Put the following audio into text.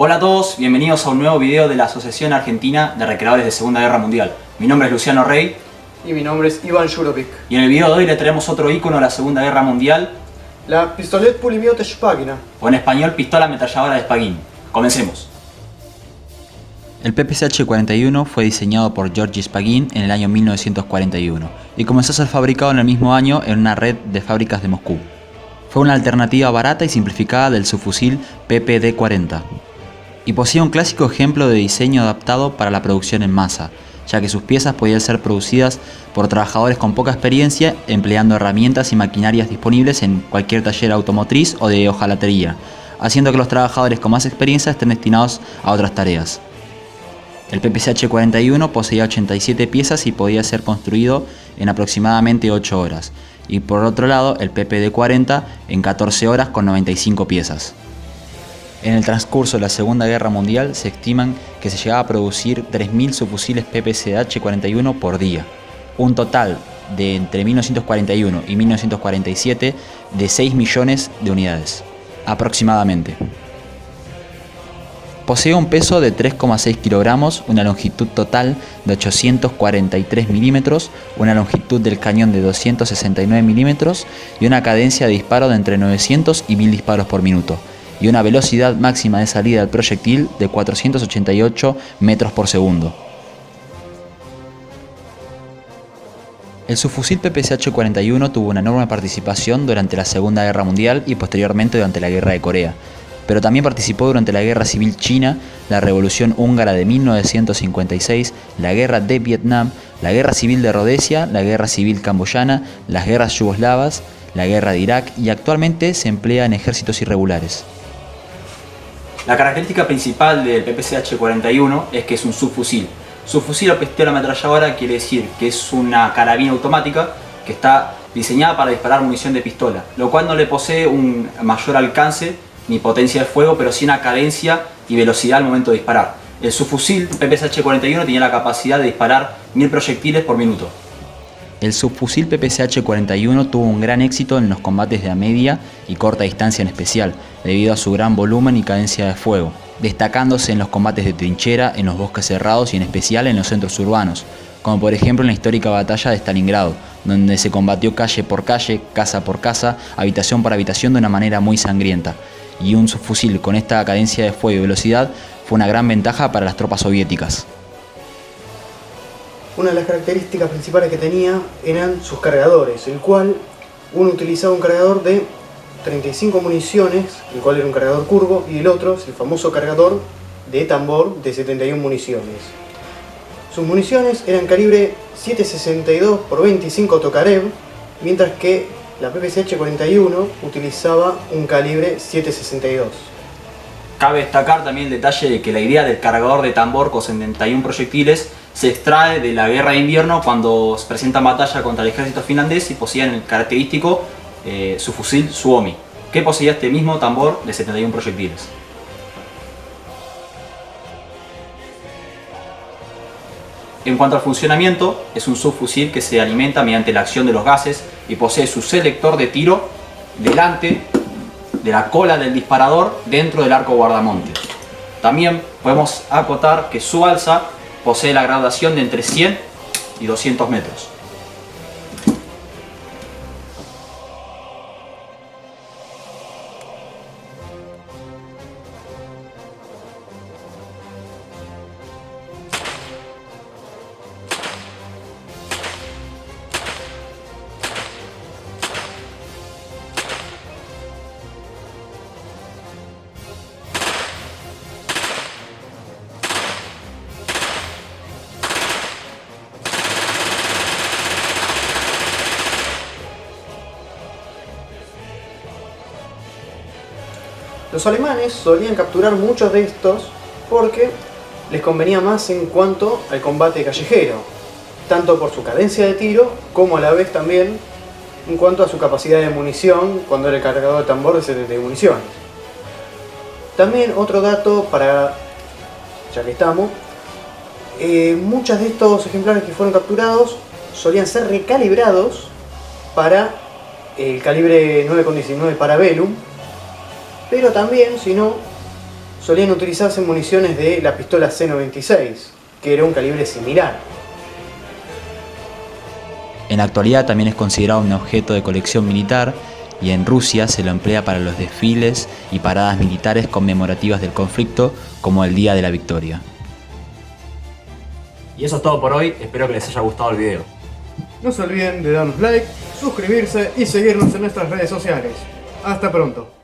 Hola a todos, bienvenidos a un nuevo video de la Asociación Argentina de Recreadores de Segunda Guerra Mundial. Mi nombre es Luciano Rey. Y mi nombre es Iván Jurovic. Y en el video de hoy le traemos otro ícono de la Segunda Guerra Mundial. La Pistolet Pulimyot Shpagina. O en español, pistola ametralladora de Spagin. Comencemos. El PPCH-41 fue diseñado por Georgy Spagin en el año 1941 y comenzó a ser fabricado en el mismo año en una red de fábricas de Moscú. Fue una alternativa barata y simplificada del subfusil PPD-40 y poseía un clásico ejemplo de diseño adaptado para la producción en masa, ya que sus piezas podían ser producidas por trabajadores con poca experiencia empleando herramientas y maquinarias disponibles en cualquier taller automotriz o de hojalatería, haciendo que los trabajadores con más experiencia estén destinados a otras tareas. El PPCH-41 poseía 87 piezas y podía ser construido en aproximadamente 8 horas, y por otro lado el PPD-40 en 14 horas con 95 piezas. En el transcurso de la Segunda Guerra Mundial se estiman que se llegaba a producir 3.000 subfusiles PPCH-41 por día, un total de entre 1941 y 1947 de 6 millones de unidades, aproximadamente. Posee un peso de 3,6 kilogramos, una longitud total de 843 milímetros, una longitud del cañón de 269 milímetros y una cadencia de disparo de entre 900 y 1000 disparos por minuto, y una velocidad máxima de salida del proyectil de 488 metros por segundo. El subfusil PPCH-41 tuvo una enorme participación durante la Segunda Guerra Mundial y posteriormente durante la Guerra de Corea, pero también participó durante la Guerra Civil China, la Revolución Húngara de 1956, la Guerra de Vietnam, la Guerra Civil de Rodesia, la Guerra Civil Camboyana, las guerras yugoslavas, la Guerra de Irak y actualmente se emplea en ejércitos irregulares. La característica principal del PPCH-41 es que es un subfusil. Subfusil o pistola ametralladora quiere decir que es una carabina automática que está diseñada para disparar munición de pistola, lo cual no le posee un mayor alcance ni potencia de fuego, pero sí una cadencia y velocidad al momento de disparar. El subfusil PPCH-41 tenía la capacidad de disparar 1000 proyectiles por minuto. El subfusil PPCH-41 tuvo un gran éxito en los combates de a media y corta distancia en especial, debido a su gran volumen y cadencia de fuego, destacándose en los combates de trinchera, en los bosques cerrados y en especial en los centros urbanos, como por ejemplo en la histórica batalla de Stalingrado, donde se combatió calle por calle, casa por casa, habitación por habitación de una manera muy sangrienta, y un subfusil con esta cadencia de fuego y velocidad fue una gran ventaja para las tropas soviéticas. Una de las características principales que tenía eran sus cargadores, el cual uno utilizaba un cargador de 35 municiones, el cual era un cargador curvo, y el otro es el famoso cargador de tambor de 71 municiones. Sus municiones eran calibre 7.62 x 25 Tokarev, mientras que la PPCH-41 utilizaba un calibre 7.62. Cabe destacar también el detalle de que la idea del cargador de tambor con 71 proyectiles se extrae de la guerra de invierno cuando se presentan batalla contra el ejército finlandés y poseían el característico subfusil Suomi, que poseía este mismo tambor de 71 proyectiles. En cuanto al funcionamiento, es un subfusil que se alimenta mediante la acción de los gases y posee su selector de tiro delante de la cola del disparador dentro del arco guardamonte. También podemos acotar que su alza posee la graduación de entre 100 y 200 metros. Los alemanes solían capturar muchos de estos porque les convenía más en cuanto al combate callejero, tanto por su cadencia de tiro como a la vez también en cuanto a su capacidad de munición cuando era el cargador de tambor de 70 municiones. También otro dato para, ya que estamos, muchos de estos ejemplares que fueron capturados solían ser recalibrados para el calibre 9,19 Parabellum, pero también, si no, solían utilizarse municiones de la pistola C96, que era un calibre similar. En la actualidad también es considerado un objeto de colección militar y en Rusia se lo emplea para los desfiles y paradas militares conmemorativas del conflicto, como el Día de la Victoria. Y eso es todo por hoy, espero que les haya gustado el video. No se olviden de darnos like, suscribirse y seguirnos en nuestras redes sociales. Hasta pronto.